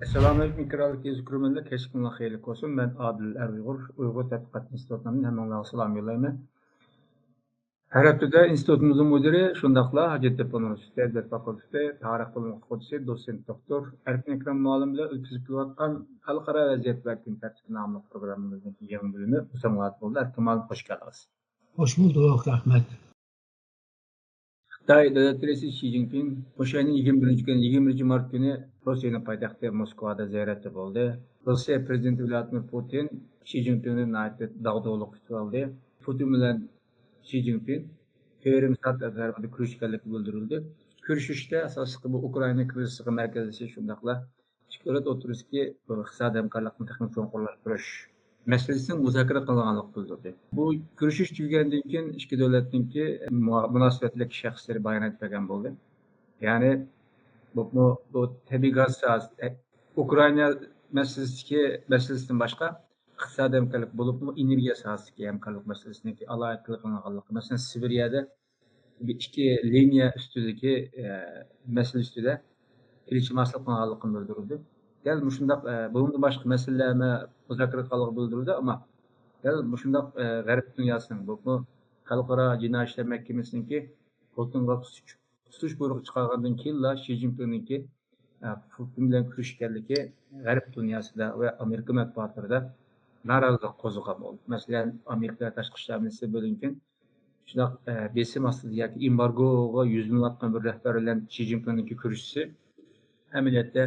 Assalamualaikum Krallık Gezi Kurumundan keşkimle hayırlı olsun. Ben Adil Eruygur, Uygur Tədqiqat İnstitutundan hemen salam yollayayım. Her haftada institutumuzun müdürü, şundakla Hacettepe Üniversitesi Devlet Fakültesi Tarih Bölümü Okutuvchisi, doçent doktor Erkin Ekrem muallim bilan ötküzüp kelayotgan Halkara Vaziyet ve Kun Tartibi namlı programımızın yangi bölümü bu samoat bo'ldi. Erkin muallim hoş geldiniz. Hoş bulduk, rahmet. Xitoy davlat raisi Xi Jinping o'sha yilning 21 mart kuni Rossiyaning poytaxti Moskvada ziyoratda bo'ldi. Rossiya prezidenti Vladimir Putin Xi Jinpingni dag'dug'lik kutib oldi. Putin bilan Xi Jinping yarim soat davomida ko'rishganligi bildirildi. Ko'rishishda asosiysi bu Ukraina krizisiga markazlashish shundaqla ikki davlat o'rtasidagi iqtisodiy hamkorlikni texnik cho'nqurlashtirish meselesinin muzokara qilinganligi bildirdi. Bu ko'rishish tugagandan keyin ikki davlatningki munosabatlik shaxslari bayon etgan bo'ldi. Ya'ni bu tabiiy gaz sohasida Ukraina masalasidan boshqa iqtisodiy hamkorlik bo'libmi energiya sohasidagi hamkorlik masalasini alohida qilinganligi. Masalan, Sibiriyada ikki liniya ustidagi masala ustida kelishimsizlik qilinganligi bildirildi. Gel muşundak bunun başka meselelerine muzakara kalığı bildirildi ama gel muşundak garip dünyasının bu Halkara Cinayet İşler Mahkemesi'ninki Putin'ga tutuş buyruğu çıkargandan keyin Xi Jinping'ninki Putin bilan kurashganligi garip dünyasida ve Amerika matbuotlarida norozilik qo'zg'agan bo'ldi. Masalan, Amerika tashqi ishlar ministri Blinken shundoq besim ostida yoki embargoga yuzlanayotgan bir rahbar bilan Xi Jinping'ninki ko'rishisi amaliyotda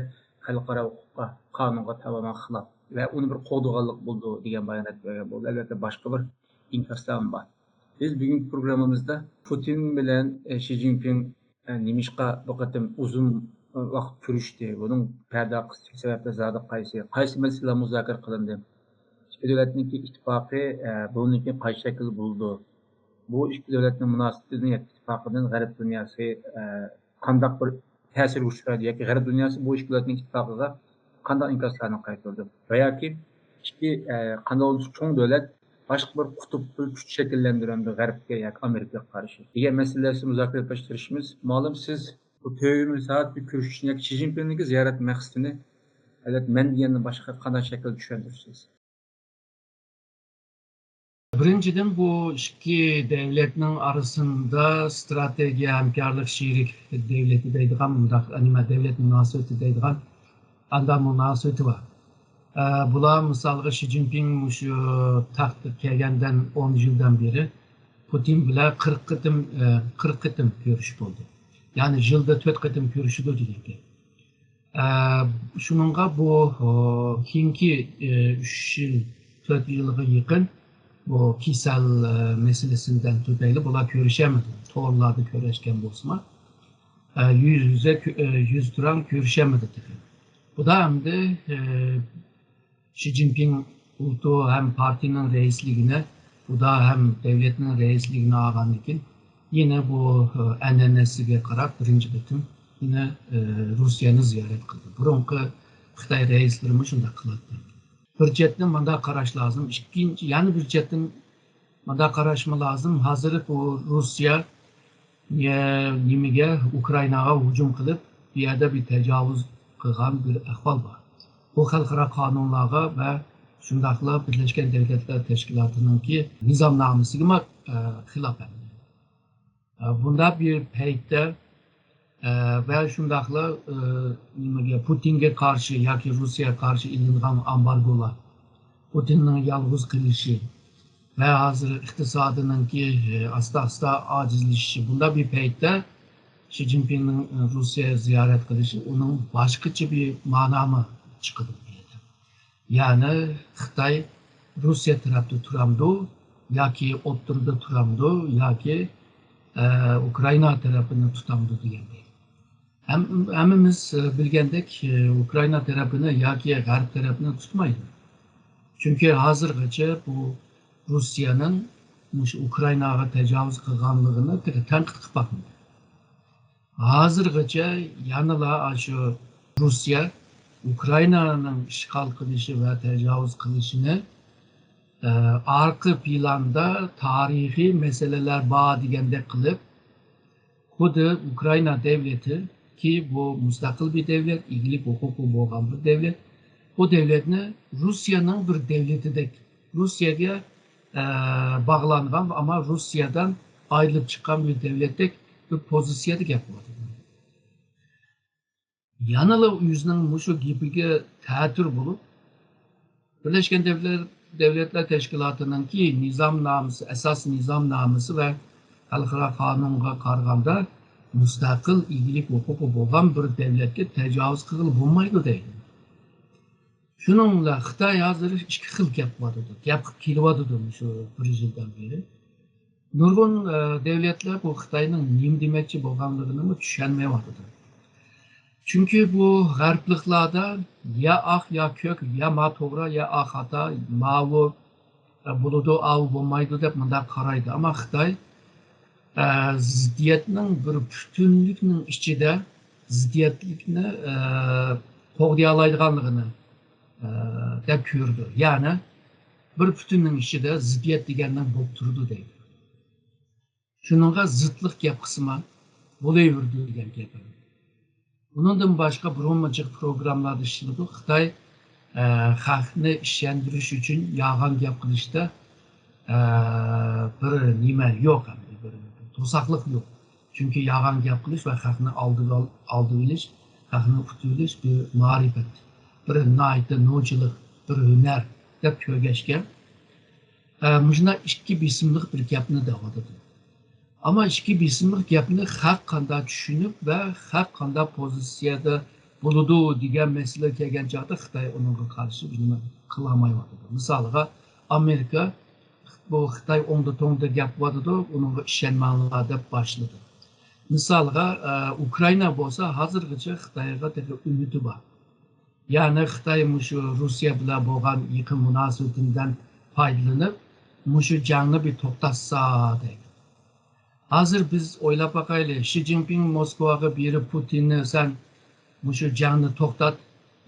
xalqaro huquqqa, qonunga tamamen xilaf ve onu bir qo'dg'anlik bo'ldi degan bayonot bergan bo'ldi. Albatta boshqa bir inkoslar bor. Biz bugungi programmamizda Putin bilan Xi Jinping nimishqa bu qatim uzun vaqt ko'rishdi. Buning paydo qilish sababi zodi qaysi masalalar muzokara qilindi? Ikki davlatning ittifoqi buniki qaysi shakl bo'ldi? Bu ikki davlatning munosabatini ittifoqidan g'arb dunyosi qanday bir ta'sir uçuradi yoki g'arb dunyosi bu ikki davlatning ittifoqiga qanday inkoslarni qaytardi va yoki ikki qanday cho'ng davlat boshqa bir qutb kuch shakllantiradi g'arbga yoki Amerikaga qarshi degan masalalarni muzokara qilishimiz ma'lum. Siz bu 4 soat bir ko'rishishni yoki Xi Jinpingning ziyorat maqsadini men degandan boshqa qanday shaklda tushuntirasiz? Birinciden bu iki devletinin arasında strateji hamkarlık şirik devleti deydiğen anima devlet münasebeti deydiğen anda münasebeti var. Bula misalga Xi Jinping şu taxtga kelgenden 10 yıldan beri Putin bilan 40 qitim görüşüp oldu. Yani yılda 4 qitim görüşüdü dedik. Şununla bu kinki 3 yıl 4 yılga yakın bu kişisel meselesinden tüpeyli bular görüşemedi. Toğurlarda görüşken bozma. Yüz duran görüşemedi. Bu da hem de Xi Jinping hem partinin reisliğine, bu da hem devletinin reisliğine ağan için yine bu ennesine karak birinci bitim yine Rusya'nı ziyaret kıldı. Burunki Xitay reislerimi şunda kıladı. Bir cetten manda qarash lazım. İkinci, yani bir cetten manda qaraşma lazım. Hazır bu Rusya nimege Ukrayna'ya hücum kılıp bir yerde bir tecavüz kılgan bir ahval var. Bu xalqaro qonunlarga ve şundaqla Birleşken Devletler Teşkilatı'nın ki nizamnamesiga xilaf. Bunda bir peytde ve şundaqla Putin'e karşı yoki Rusya'ya karşı ilingan ambargolar, Putin'in yalğız kılışı ve hazır iktisadının ki asta acizleşişi, bunda bir peytde Xi Jinping'in Rusya'ya ziyaret kılışı onun başkaça bir manamı çıkıdı. Yani Xitay Rusya tarafta turamdı, yoki o'ttirda turamdı, yoki Ukrayna tarafını tutamdı degandek. Hemimiz bilgendek Ukrayna tarafını yoki G'arb tarafını tutmaydı. Çünkü hazırgacha bu Rusya'nın Ukrayna'ya tecavüz kılganlığını tanqid qilib bakmadı. Hazırgacha yanıla şu Rusya Ukrayna'nın işgal kılışı ve tecavüz kılışını arka planda tarihi meseleler bağ degende kılıp Xuddi Ukrayna devleti ki bu müstakil bir devlet, iyilik hukuku boğan bir devlet. O devletini Rusya'nın bir devleti de Rusya'ya bağlangan ama Rusya'dan ayrılıp çıkan bir devlettek bir pozisyonu yapmadı. Yanılı yüzünün muşu gibi teatür bulup Birleşken Devletler Teşkilatı'nın ki nizam namısı, esas nizam namısı ve halkara kanunga karganda müstakil iyilik hukuku boğan bir devletke tecavüz kılıp bulmaydı değil. Şununla Xitay hazır iki xil gap var edi. Gap kelyapti şu bir yıldan beri. Nurgun devletler bu Xitayning nima demoqchi bo'lganligini tushunmayapti. Çünkü bu garplıklarda ya ak ya kök, ya ma to'g'ri, ya ak hata, mavu buludu av bo'lmaydi deb mundaq qaraydi. Ama Xitoy ziddiyatning bir butunlikning ichida ziddiyatlikni qo'g'day oladiganligini deb ko'rdi. Ya'ni bir butunning ichida ziddiyat degandan bo'lib turdi deydi. Shuningga zidlik gap qismi bo'laverdi degan gap. Bundan başka bulunmayacak programlarda işledi. Xitay xalqni ishlantirish uchun yolg'on gap qilishda bir nima yo'q, bir to'saqlik yo'q. Chunki yolg'on gap qilish va xalqni oldi bilish, xalqni qutilish bir ma'rifat, bir no'chilik, bir hunar deb ko'rgashgan. Mujna ikki bisimlik bir gapni davoladı. Ama iki bisimlik gapni xalq qanday tushunib va xalq qanday pozitsiyada bo'ladi degan masala kelgan chog'da Xitoy unga qarshi nima qila olmayapti. Misoliga Amerika bu Xitoy o'ngda to'ngda gap qilyapti, unga ishonmanglar deb boshladi. Misoliga Ukraina bo'lsa hozirgacha Xitoyga umidi bor. Ya'ni Xitoy shu Rossiya bilan bo'lgan yaqin munosabatidan foydalanib, shu jangni bir to'xtatsa deydi. Hazır biz oylap bakaylı, Xi Jinping Moskva'ya berip Putin'i sen şu canını toxtat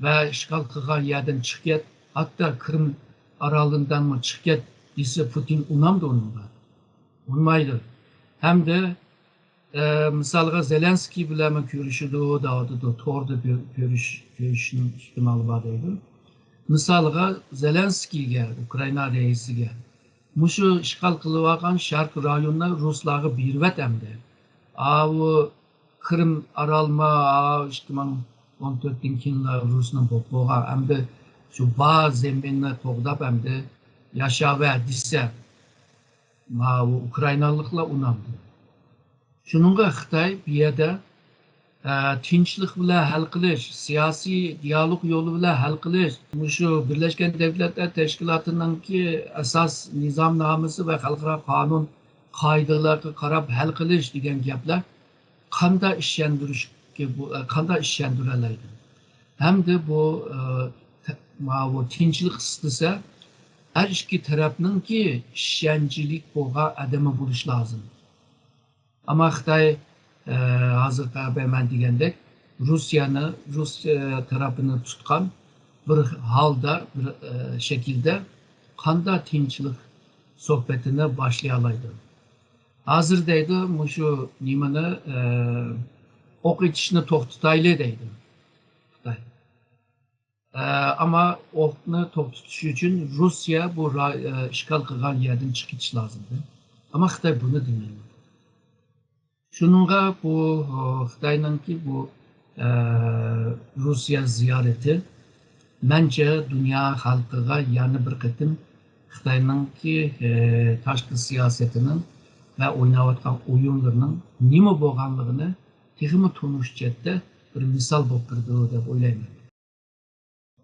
ve işgal kılgan yerden çık get, hatta Kırım aralığından mı çık get dese Putin unamdı onunla. Unmaydı. Hem de misalga Zelenski bile mi görüşüdü o da torda görüşünün ihtimali var deydi. Misalga Zelenski'ye, Ukrayna reisiga Muşu işgal kılıvakan şark rayonuna Ruslarga birvet emdi. Avu Kırım aralma, işte 14 yıllar Rus'un boğağa emdi. Şu bazı zeminle toğdap emdi. Yaşa ve disse. Avu Ukraynalıkla unamdı. Şununla Xitay bir yerde tinchlik bilan hal qilish, siyosiy dialog yo'li bilan hal qilish, shu Birleşken Devletler Teşkilatı'nınki asas nizomnomasi va xalqaro qonun qoidalariga qarab hal qilish degan gaplar qanday ishlantiradi. Hamda bu tinchlik istasa har ikki tarafninki ishonchlik bo'lgan adami bo'lishi lozim. Ama Xitoy hazır ben degandek Rusya tarafını tutkan bir halda, bir şekilde qanday tinchlik sohbetine başlayalaydı. Hazırdaydı şu nimani o'q etishni to'xtatayli deydi. Ama o'qni to'xtatish uchun Rusya bu ishg'ol qilgan yerdan chiqib ketish lozimdi. Ama Xitoy buni demaydi. Şununla bu Xitay'ınki bu Rusya ziyareti bence dünya halkıga yani bir kıtım Xitay'ınki taşkı siyasetinin ve oynayotgan oyunlarının nima bo'lganligini texmi tunuşcette bir misal bo'lib turdi deb o'ylayman.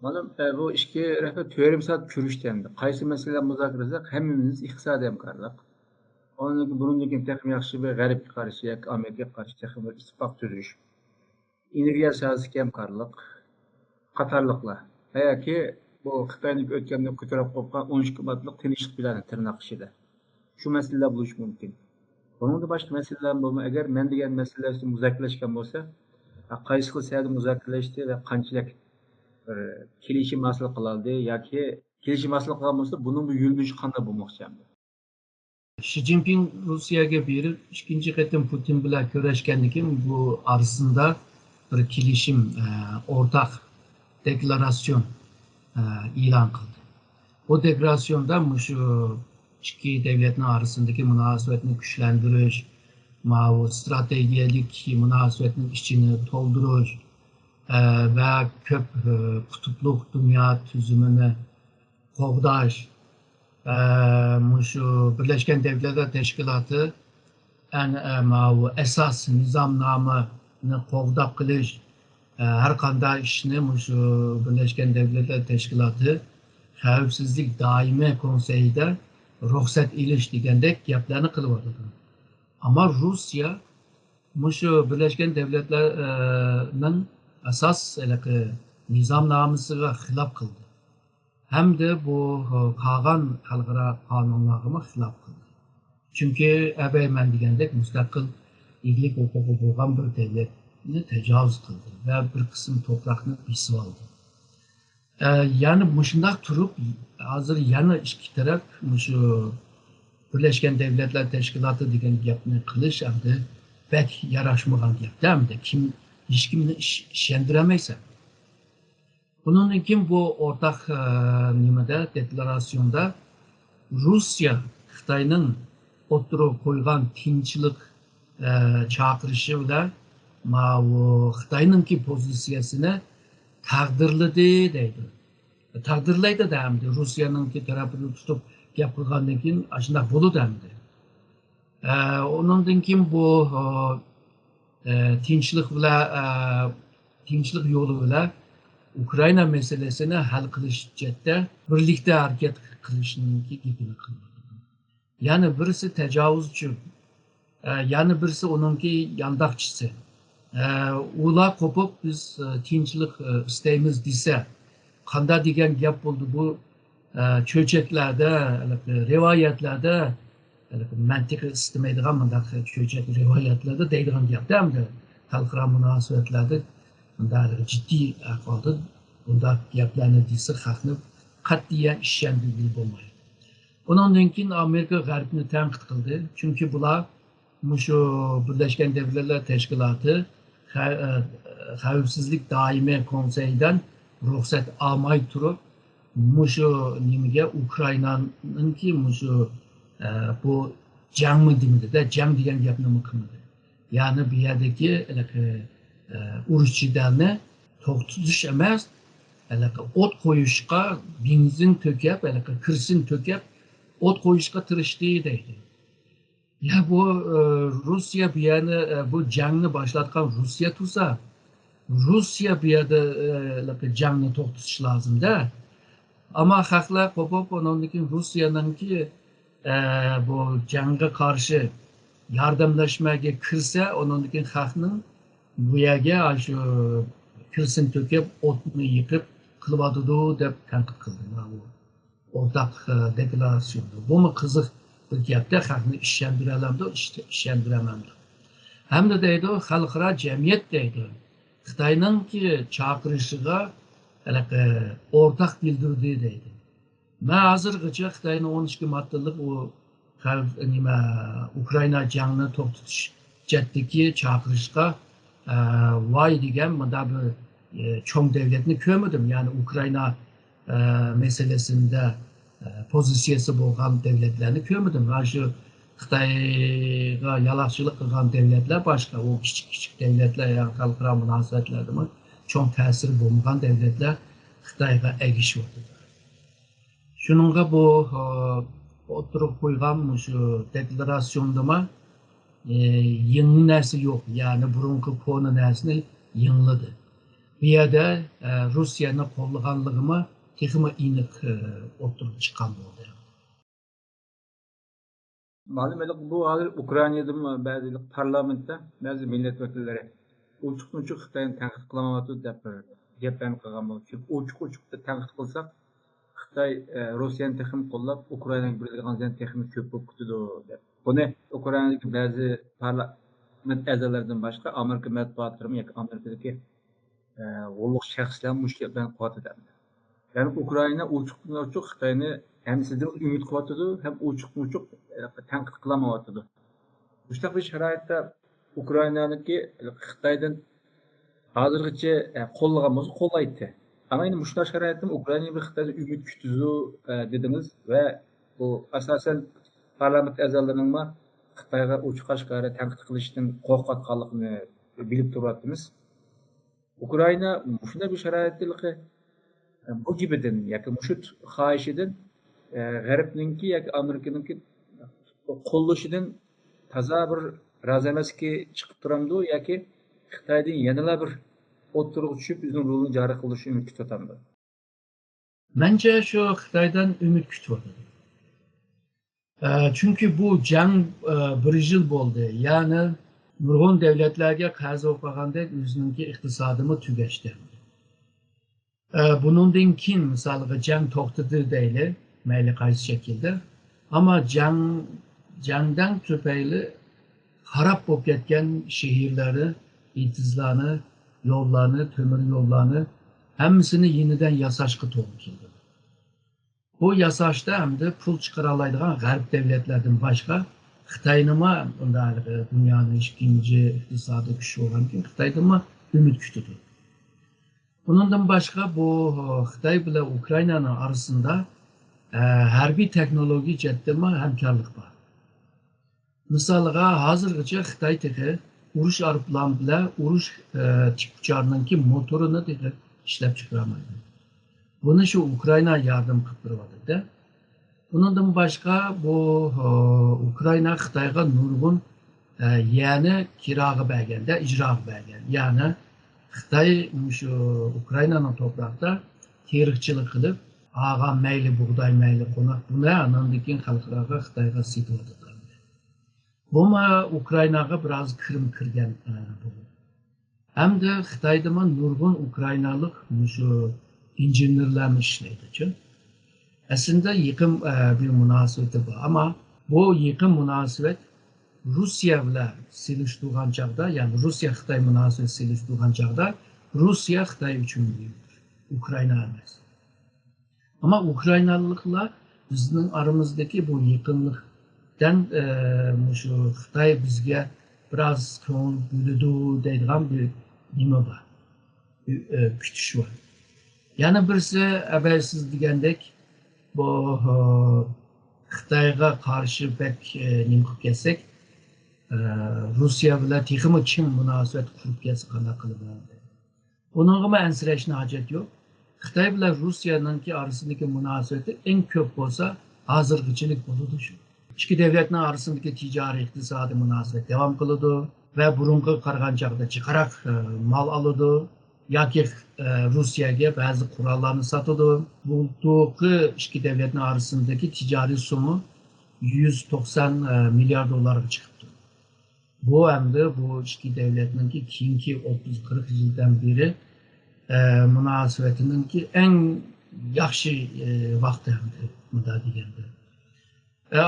Malum bu işki rafa törim saat görüştendi. Qaysi mesele muzokara qilsak, hammamiz iqtisodiy hamkorlik. Onun bunun takım yaxşı bir garip karşı, yak Amerika karşı takım bir ispak tüzüş. Enerjiya sahasındaki hamkorlik, qatarlıqlar. Veya ki bu Xitoyning o'tganda ko'tarib qo'ygan 13 qimmatliq tinchlik bilan tirnoq ishida. Shu masalalar bo'lishi mumkin. Buningda boshqa masalalar bo'lma, agar men degan masalalar uchun muzokaralashgan bo'lsa, qaysi xil sayda muzokaralashdi va qanchalik kelishim hosil qilindi yoki kelishim hosil qilgan bo'lsa, buning bu yo'linishi qanday bo'lmoqchi? Xi Jinping Rusya'ya berip ikinci kez Putin bilan kurashgandan keyin bu arasında bir kilişim, ortak deklarasyon ilan kıldı. O deklarasyonda şu iki devletin arasındaki münasebetini güçlendiriş, stratejik münasebetinin içini dolduruş ve köp kutupluk dünya tüzümünü qoğdaş, şu Birleşken Devletler Teşkilatı esas nizamnamını qoğdab qilish, her qanday ishni şu Birleşken Devletler Teşkilatı Xavfsizlik Daimi Konseyida ruxsat ilish degandek gaplarni qilyotdi. Ama Rusya şu Birleşken Devletler'nin asas nizamnamasiga xilaf qildi. Hem de bu qolgan xalqaro qonunlarga xilaf qildi. Çünkü ben degandek mustaqil eglik huquqi bo'lgan bir devletni tecavüz qildi ve bir kısım toprakni besib oldi. Yani mushundaq turib, hozir yana ikki taraf şu Birleşken Devletler Teşkilatı degan gapni qilish hamda bek yarashmagan gap hamda hech kimni ishondirmaysan. Bunun için bu ortak deklarasyonda Rusya Xitoyning o'ttirib qo'ygan tinchlik chaqirishi bilan Xitoyninki pozitsiyasini taqdirladi deydi. Taqdirlaydi da hamda Rusiyaningki tarafini tutib gap qilgandan keyin shunday bo'ladi hamda. Ondan keyin bu tinchlik yo'li bilan Ukrayna meselesini hal qilish chetda birlikda harakat qilishninki gapini qiladi. Yani birisi tecavüzcü, yani birisi onunki yandakçısı. Ular kopup biz tinchlik isteymiz dese, qanday degan gap bo'ldi bu cho'chaklarda, rivoyatlarda, mantiq istamaydigan bunday cho'chak rivoyatlarda deydigan gapda hamda xalqaro munosabatlarda bunday jiddiy ahvolda bunday gaplarni desa xalqni qat'iyan ishondirib bo'lmaydi. Ondan keyin Amerika G'arbni tanqid qildi. Çünkü bular şu Birleşken Devletler Teşkilatı Xavfsizlik Daimi Konseyidan ruxsat olmay turib, şu nimaga Ukraynaningki şu bu jangmi demadi, jang degan gapni qilmadi. Yani bu yerdagi urushchilarni to'xtatish emas, o't qo'yishga benzin to'kib, kirsin to'kib o't qo'yishga tirishdi deydi. Ya bu Rusya bu yani bu jangni boshlatgan Rusya tursa, Rusya bu yerda jangni to'xtatish lozimda. Ama xalqlar qo'pib, ondan keyin Rusiyaningki bu jangga qarshi yordamlashmaga kirsa, ondan keyin xalqning bu yerga shu kirsin to'kib, o'tni yiqib qilyotidi deb tanqid qildi. Ortak deklarasyonda. Bu mu qiziq bir gapda xalqni ishondiramiz, ishondiramiz. Hem de deydi xalqaro jamiyat deydi. Xitoyningki chaqirishiga ortak bildirdi deydi. Men hozirgacha Xitoyning 12 moddalik u Ukrayna jangni to'xtatish jatdagi chaqirishga voy degan bunda bir cho'ng devletni ko'rmadim. Yani Ukrayna meselesinde pozisiyasi bo'lgan devletlarni ko'rmadim. Va shu Xitoyga yaloqchilik qilgan devletlar boshqa, o kichik devletlar yani xalqaro munosabatlarda cho'ng ta'siri bo'lmagan devletlar Xitoyga egishyapti. Shuningga bu o'tirib qo'ygan shu deklarasyonda yangi narsa yo'q, yani burungi konu narsani yangladi. Bu yerda Rusyani qo'llaganligimi texmi aniq o'tirib chiqqan bo'ldi. Malum bu hozir Ukraynada ba'zi parlamentda ba'zi milletvekilleri ochiq Xitoyni tanqid qilmayapti deb gaplarni qilgan bo'ldi. Ochiq tanqid qilsak Xitoy Rossiyani texmi qo'llab Ukrainaga berilgan texmi ko'p bo'lib ketadi deb. Buni Ukrainadagi ba'zi parlament a'zolaridan boshqa Amerika matbuotlari yoki Amerikadagi ulug' shaxslar mushkillarni qo'yadi. Yani Ukrayna ochiq Xitoyni hem sizden ümit qilyotidi, hem ochiq tanqid qilmayotidi. Bunaqa bir sharoitda Ukraynaniki Xitoydan Hazırgıça qollagan bolsa qolaydı. Ama endi muşlar şaraitim Ukrayna bir Xitayda ümit kütüzü dediniz ve bu asasen parlament a'zolarining Xitoyga uch qashqari tanqid qilishdan qo'rqayotganligini bilib turyapmiz. Ukrayna shunday bir sharoitda bu gibidan yoki mushu xohishidan g'arbninki yoki amerikaniki qo'llashidan toza bir rozi emasga chiqib turamdi yoki Xitoydan yanada bir o'ttirib tushib o'zining rolini joriy qilishni umid kutyapti. Bence şu Xitay'dan ümit kütüyordu. Çünkü bu jang bir yıl bo'ldi. Yani nurg'un devletlerge qarz o'qiganda o'zining iqtisodini tugashdi. Bunundan keyin misalga jang to'xtadi deyli, mayli qaysi shaklda. Ama jangdan tufayli harap bo'lib ketgan şehirleri, itizlarni, yollarni, temir yollarni hammasini yeniden yasashga to'g'ri keldi. Bu yasashda hamda pul chiqaraoladigan g'arb davlatlardan boshqa Xitoynimi dunyoning ikkinchi iqtisodiy kuchi bo'lgan Xitoynimi umid kutdi. Bundan boshqa bu Xitoy bilan Ukrainaning orasida harbiy texnologiya jihatdan hamkorlik bor. Misalga hozirgacha Xitoy urush aeroplan bilan urush tip uçağınınki motorini ishlab chiqarmaydi. Bunu şu Ukrayna yardım qilib turyapti. Bundan başqa bu Ukrayna Xitoyga nurg'un yani kiraga berganda, ijroga bergan. Yani Xitoy şu Ukraynaning to'prog'ida terikchilik qilib, ag'a mayli bug'doy, mayli qo'noq buni andan keyin xalqlarga Xitoyga sotib bu Ukraynaga biraz kirim kirgan bu. Hamda Xitoyda nurg'un Ukraynalik şu injenerlarni ishlaydi. Aslında yaqin bir munosabati bor, ama bu yaqin munosabat Rusya bilan selishtirgan chaqda, ya'ni Rusya Xitoy munosabati selishtirgan chaqda Rusya Xitoy uchun muhimdir, Ukrayna emas. Ama Ukraynaliklar bizning aramizdagi bu yaqinlikdan şu Xitoy bizga biraz ko'ngil bo'ladi deydigan bir nima bor, kutish bor. Yani birisi habersiz degandek bu Xitoyga qarshi pek nima qilib kelsak, Rusya bilan texmi Çin munosabat qurib kelsa qanday qiladi? Bunga ansirashni hojat yo'q. Xitoy bilan Rusiyaningki orasidagi munosabati eng ko'p bo'lsa hozirgichilik bo'ladi shu. İki devletning orasidagi tijoriy iqtisodiy munosabat davom qiladi va burunga qaragan chaqda chiqaroq mal oladi. Yoki Rusiyaga ba'zi qurollarni sotadi. Bu iki devletin arasındaki ticari sumu 190 milyar dolarga chiqibdi. Bu hamda bu iki devletin keyingi 30-40 yildan beri munosabatininki eng yaxshi vaqti hamda bunda deganda.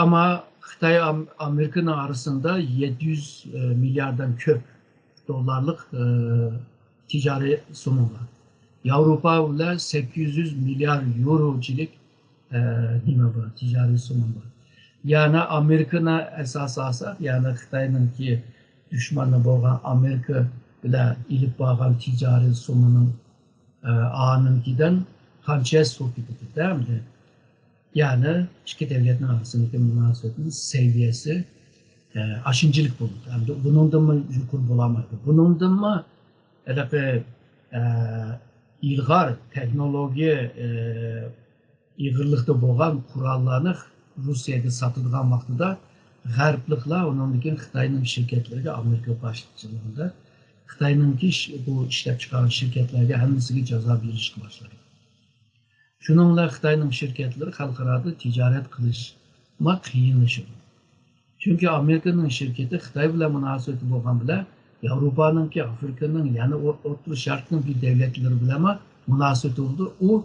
Ama Xitoy Amerikaning arasında 700 milyardan ko'p dolarlık ticari sumu var. Avrupa ile 800 milyar euro'cilik nima var, ticari sumu var. Yani Amerika'na esas alsak, yani Xitoyninki düşmanı bo'lgan Amerika bilan ilib borgan ticari sumunun anınkidan qancha so'kidi, değil mi? Yani iki devletin arasındaki munosabatning seviyesi aşıncılık bo'ldi. Hamda bundan mı yuqori bo'lamaydi? Bundan mı ilg'or texnologiya ig'irlikda bo'lgan qurollarni Rusiyaga sotadigan vaqtida g'arbliklar undan keyin Xitoyning shirkatlariga, Amerika boshchiligida Xitoyningki bu ishlab chiqargan shirkatlarga hammasiga jazo berishga boshladi. Shuningla Xitoyning shirkatlari xalqaro tijorat qilishma qiyinlashadi. Chunki Amerikaning shirkati Xitoy bilan munosabati bo'lgan bilan Avrupa'nınki, Afrika'nın, yani Orta Şark'ın bir devletleri bileme münasebet oldu. O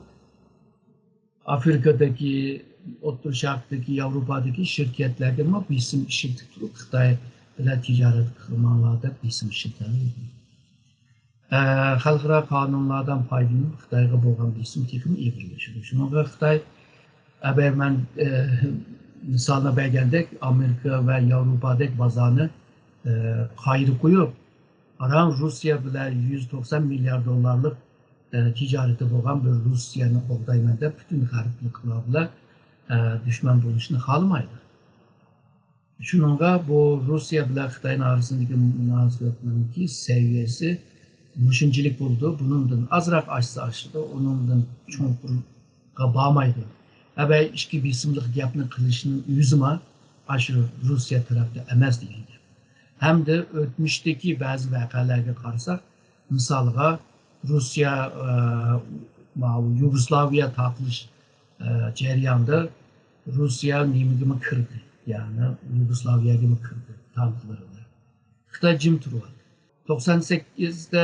Afrika'daki, Orta Şark'taki, Avrupa'daki şirketlerde ama bir isim şirket tutup Xitoy bilan ticaret kılmalarda bir isim şirketleri. Xalqaro qonunlardan foydalanib Xitoyga bo'lgan bir isim tekin egilishdi. Shunga Xitoy men misolni bergandek Amerika ve Avrupa'daki bozorni qayirib qo'yib Aran Rusya bilan 190 milyar dollarlık ticareti bo'lgan bir Rusyani qo'llayman deb butun g'arbliklar bilan dushman bo'lishni xohlamaydi. Shuningga bu Rusya bilan Xitoy orasidagi munosabatning saviyasi mushunchalik bo'ldi. Buningdan azroq oshsa, uningdan cho'nqurga bormaydi. Abay ikki besimlik gapni qilishning o'zima shu Rusya tarafda emas degan gap. Hamda o'tmishdagi ba'zi voqealarga qarasak, misolga Rusya Yugoslaviya taqilish jarayonida Rusya nimaga kirdi? Yani Yugoslaviyaga kirdi tanklarida. Xitoy jim turdi. 98'de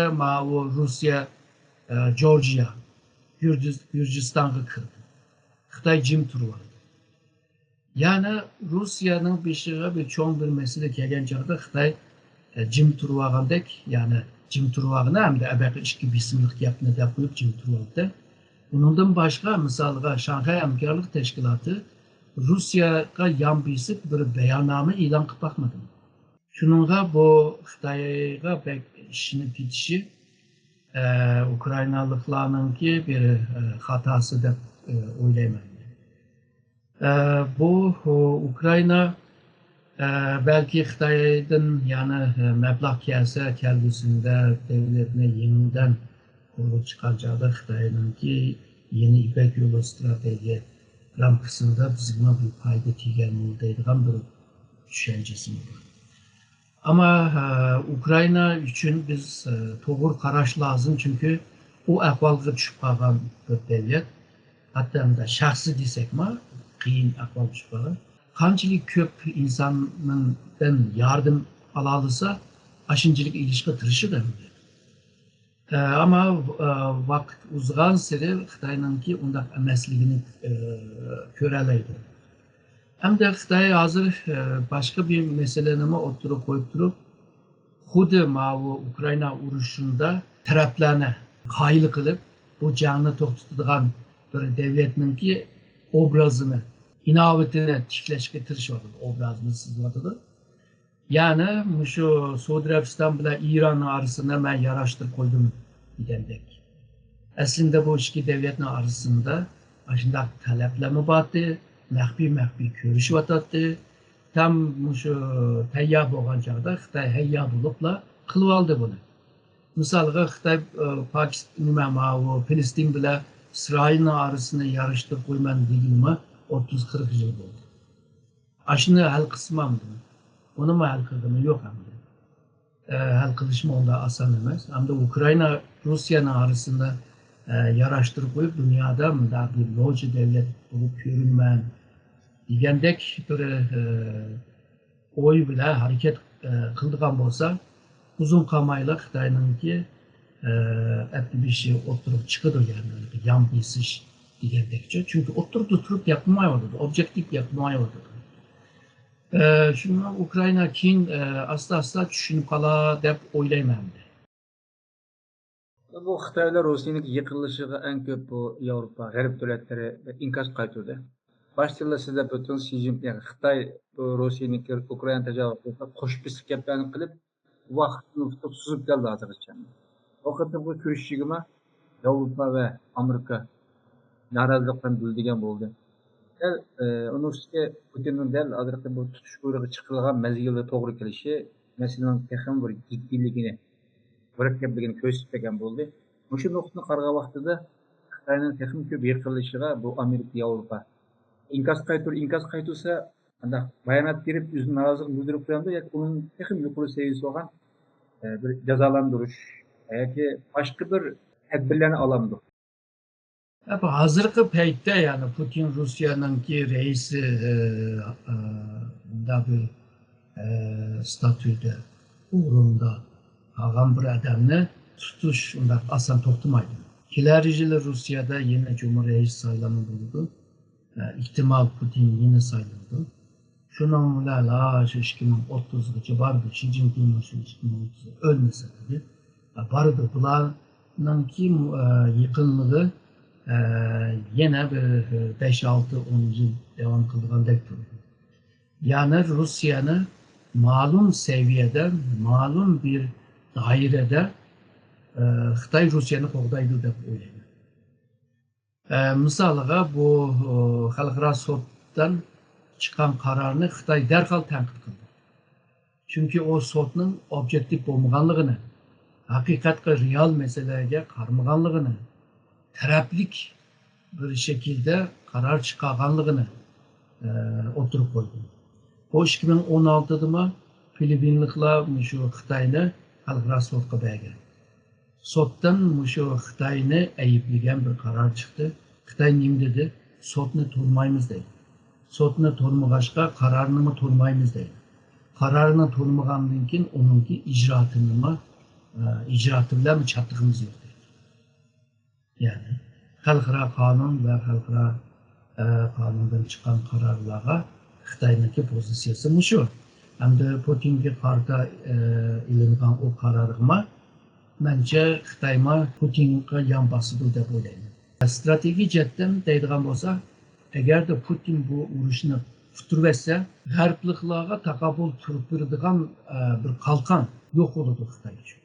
Rusya Georgiya Gürcistan'a kirdi. Xitoy jim turdi. Yani Rusya'nın beşiğe bir çoğun bir mesele kelgan chog'da Xitoy jim turgandek, yani jim turgani hamda abaqi ikki bismlik gapni deb qo'yib jim turdi. Bundan boshqa misolga Shanxay hamkorlik tashkiloti Rusya'ga yan besib bir bayonnoma e'lon qilib bakmadı. Shuningga bu Xitoyga bek ishini ketishi Ukraynaliklarninki bir xatosi deb o'ylayman. Bu Ukrayna belki Xitoydan yani mablag' kelsa kelgusida devletni yeniden kurulup chiqarjada Xitoyninki yeni İpek Yolu strateji ramkasında bizga bir payda tegan deydigan bir tushunchasi bor. Ama Ukrayna uchun biz to'g'ri qarash lazım çünkü o ahvolga tushib qolgan bir davlat, hatto shaxsiy desakmi qiyin ahvolga tushib qolgan. Qanchalik ko'p insondan yardım alalasa, aşıncılık ilişki tirishadi. Ama vaqt uzgan seri Xitoyninki undaq emasligini ko'ralaydi. Hamda Xitoy hozir boshqa bir masalani o'tirib qo'yib turib, xuddi bu Ukrayna urushida taraflarni qoyil qilib, bu jangni to'xtatadigan bir davlatninki obrazini, inovatini tiklashga tirishyapti, obrazini sizlatadi. Yani şu Suudi Arabiston bilan İran arasında ben yaraştırıp koydum degandek. Aslında bu ikki davlatning orasida shunday talablar bordi, maxfiy ko'rishyapti. Tam şu tayyor bo'lgan chog'da Xitoy hayyo bo'libla qilib oldi buni. Misolga Xitoy Pokiston Filistin bilan İsrailning orasini yarashtirib qo'yman deganimi 30-40 yil bo'ldi. Shuni hal qilsam onu mu hal kıldı mı? Yok hem de. Hal kılışma onda asan emez. Hem de Ukrayna, Rusya'nın arasında yaraştırıp koyup dünyada mı daha bir loji devlet olup görünmeyen degandek bir oy bile hareket kıldıgan bolsa uzun kamayla Xitoyninki bir şey oturup çıkıdı yani yan besiş degandekçe. Çünkü oturup yapmayamadı. Objektif yapmayamadı. Şunu Ukrayna keyin asla tushunib qolar deb o'ylayman. Bu Xitoylar Rossiyaning yiqilishiga eng ko'p bu Yevropa, G'arb davlatlari inkas qaytardi. Başta sizler bütün Xi Jinping Xitoy Rossiyaning Ukrayna tajovuzida qo'shib bisib gaplarni qilib, vaqtni suzib keldi hozirgacha. Vaqtda bu ko'rishishigima Yevropa va Amerika norozilikdan bildigan bo'ldi. Onun üstüne Putin'in del adresi bu tutuş kuyruğu çıkılgan mezgilde doğru gelişi meselenin texim bir ciddiligini, mürekkepligini göstergen buldu. Şu noktada qarga vaqtida Xitoyning texim ko'p yiqilishiga bu Amerika, Yevropa inkas qaytursa, anda bayonot berib o'zini norozilik bildirib qo'yadi yoki uning texim yuqori seviyasi bo'lgan bir jazolandirish yoki boshqa bir tadbirlarni olamdi. Hazırki paytda yani Putin Rusya'nınki reisi da bir statüde uğrunda kalgan bir adamni tutuş undaq asan to'xtamaydi. Kelar yili Rusya'da yeni Cumhurreis saylanı bo'ldi. İhtimal Putin yeni saylandı. Şunun bilan 2030'gacha bardi. Xi Jinping 2030 ölmese dedi. Bardi bularninki yıkıllığı yine bir 5-6-10 yıl devam kılgandek durdu. Yani Rusya'nı malum seviyede, malum bir dairede Xitay Rusya'nı qoğdaydı deb o'ylayman. Misaliga bu xalqaro suddan chiqqan qarorni Xitoy darhol tanqid qildi. Chunki o sudning objektiv bo'lmaganligini, haqiqatga real masalaga qaramaganligini, taraflik bir şekilde karar çıkarganlığını oturup koydu. O 2016'da mı Filipinlikler şu Xitayni xalqaro sudga bergan. Suddan şu Xitayni ayıplagan bir karar çıktı. Xitay nima dedi? Sudni to'lmaymiz dedi. Sudni to'lmag'achqa qarorni to'lmaymiz dedi. Qarorni to'lmagandan keyin uningki ijroti bilan chatlig'imiz yo'q dedi. Yani xalqaro qonun va xalqaro qonundan chiqqan qarorlarga Xitoyniki pozitsiyasi shu. Hamda Putinga qarta ilingan o qarorga menimcha Xitoyma Putinga yon bosadi deb o'ylayman. Strategik jihatdan deydigan bo'lsa, agarda Putin bu urushni tutirib etsa, g'arbliklarga taqabul turib turadigan bir qalqon yo'q bo'ladi Xitoy uchun.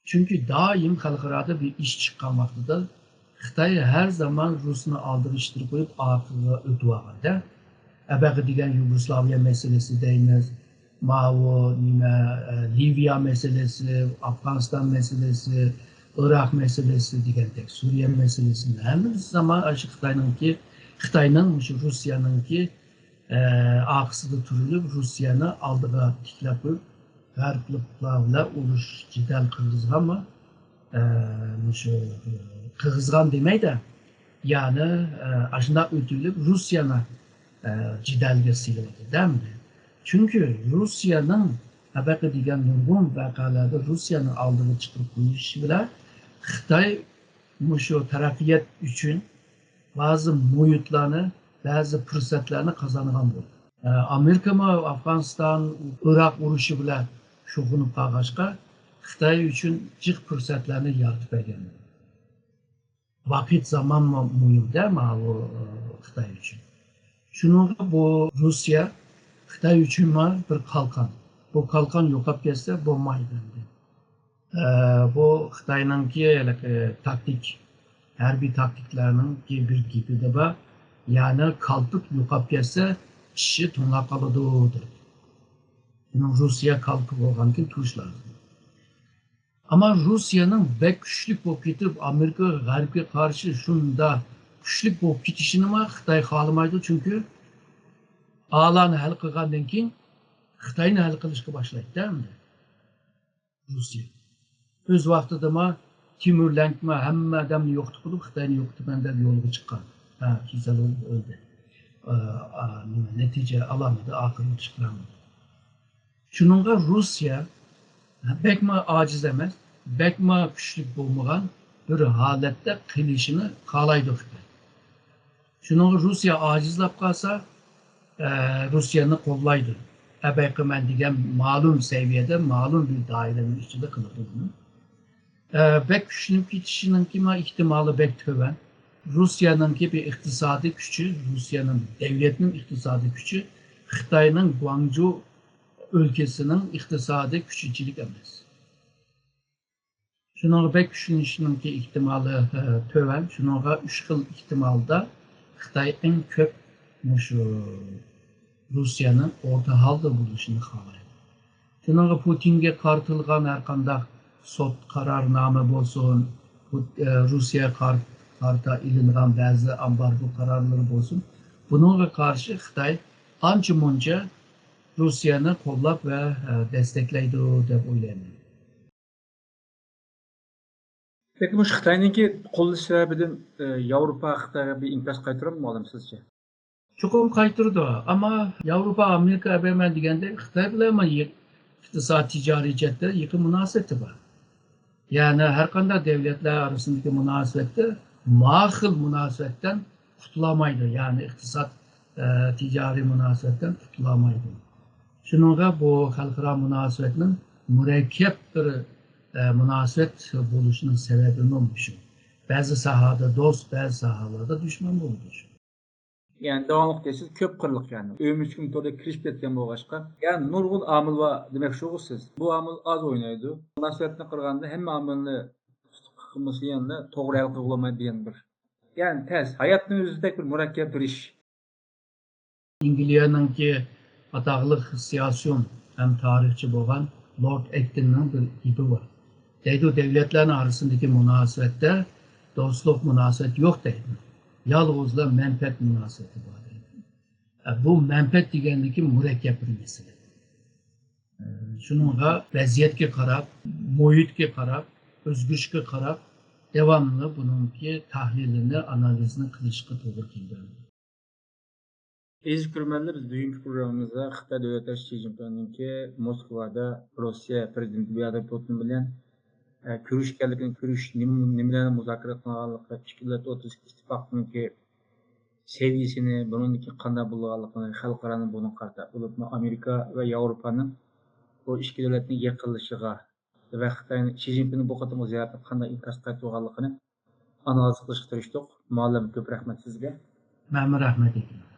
Chunki doim xalqaroda bir ish chiqqan vaqtida Xitoy her zaman Rus'unu aldırıştırıp koyup arkaya ötüvağında. Əbəqi digən Yugoslaviya meselesi deyiniz, Mao, Libya meselesi, Afganistan meselesi, Irak meselesi digən tek, Suriye meselesi. Her zaman Xitay'nın Rusya'nınki ağısıda turulup Rusya'nı aldığı tiklap koyup G'arbliklarla urush jidal qilg'izgan mı? Qirg'izgan demaydi. Yani aşında ötülüp Rusya'na cidalga silyapti, değil mi? Çünkü Rusya'nın haberki degan nurg'un vaqalarda Rusya'nın aldığı chiqib qo'yishi bilan Xitoy shu taraqqiyot uchun bazı muhitlarni, bazı fursatlarni qozongan bo'ldi. Amerika mı Afganistan, Irak urushi bilan shug'ullanib qolg'achqa Xitoy uchun jiq fursatlarni yaratib bergan. Vakit zaman mı muhim değil mi bu Xitoy uchun? Şununla bu Rusya Xitoy uchun bir qalqon. Bu qalqon yo'qolib ketsa bo'lmaydi. Bu Xitoyningki taktik, harbiy taktiklarning bir gapida bor. Yani qalpiq yo'qolib ketsa ishi to'nlab qoladi. Rusya qalqiq bo'lgandan keyin turish lozim. Ama Rusya'nın bek güçlük bo'lib ketib Amerika G'arbga qarshi shunda güçlük bo'lib ketishini Xitoy xohlamaydi, chunki Alani hal qilgandan keyin Xitoyni hal qilishga boshlaydi, değil mi? Rusya. O'z vaqtida Timurlenkma hamma odamni yo'qotib qo'yib Xitoyni yo'qotaman deb yo'lga chiqqan. Keyin o'ldi. Natija olmadi, oxirini chiqarmadi. Shuningga Rusya bekma aciz emas, bekma güçlük bo'lmagan bir holatda qilishini xohlaydi Xitoy. Shuningga Rusya acizlab qolsa, Rusya'ni qo'llaydi. Abayqiman degan ma'lum seviyede, ma'lum bir dairenin içinde qiladi buni. Bek güçlük ketishinin ihtimali bek töven. Rusya'nınki bir iqtisodiy kuchi, Rusya'nın devletinin iqtisodiy kuchi Xitoyning Guangzhou ülkesinin iqtisodiy kuchichilik emas. Şununla bek güçlünüşününki ihtimali töven. Şununla 3 xil ihtimalda Xitoy en köp Rusya'nın orta halda buluşunu xohlaydi. Şununla Putinga qartilgan har qanday sud qarornoma bo'lsin, Rusya qarta ilingan ba'zi ambargo qarorlari bo'lsin, bununla qarshi Xitoy ancha muncha Rusya'nı qo'llab ve desteklaydi deb o'ylayman. Peki bu Xitoyninki qo'llash sababidan Yevropa Xitoyga bir inkas qaytarib mı sizce? Chuqur qaytirdi, ama Yevropa, Amerika ben deganda Xitoy bilan iqtisodiy tijoriy jihatda yaqin munosabati bor. Yani her qanday devletler arasındaki münasebette mahil münasebetten qutulamaydi. Yani iqtisod ticari münasebetten qutulamaydi. Şununla bu xalqaro münasebetinin murakkab bir münasebet bo'lishinin sebebi olmuş. Bazı sahada dost, bazı sahalarda düşman bo'ladi. Yani davamlıq deysiz, köp qırlıq yani. Ömür gün torda kirişip ketken boğaçqa. Yani nurgul amil var demek şu siz. Bu amil az oynaydı. Nasihatini qırganda hem amilni qılması yanında toğru el qıgılamaydı diyen bir. Yani tez. Hayatın özündeki bir murakkep bir iş. İngiliyanınki ataqlıq siyasiyon hem tarihçi boğan Lord Acton'un bir gibi var. Deydi, devletlerin arasındaki münasebette dostluk münasebet yok deydi. Yalnızla menfaat münasebeti var deydi. Bu menfaat degendeki mürekkep bir mesele. Şununla vaziyetke qarab, muhitke qarab, özgürlükke qarab devamlı bununki tahlilini, analizini qilishga to'g'ri keldi. Aziz görürmenler, biz bugünkü programımızda Xitay Devlet Başkanı Xi Jinping'inki Moskova'da Rusya Prezidenti Vladimir Putin bilen görüşkenlikini, nimelerni muzokara qilganligi, ikki davlat o'rtasidagi ittifoqninki seviyesini, bununki qanday bo'lganligini, xalqaro buni qarta, Amerika va Yevropaning bu ikki davlatning yaqinlashishiga va Xitoyning Xi Jinpingning bu qatorli ziyoratini qanday inkas qaytarganligini analiz qilishga tirishdik. Muallim, ko'p rahmat sizga. Mənim rəhmət edirəm.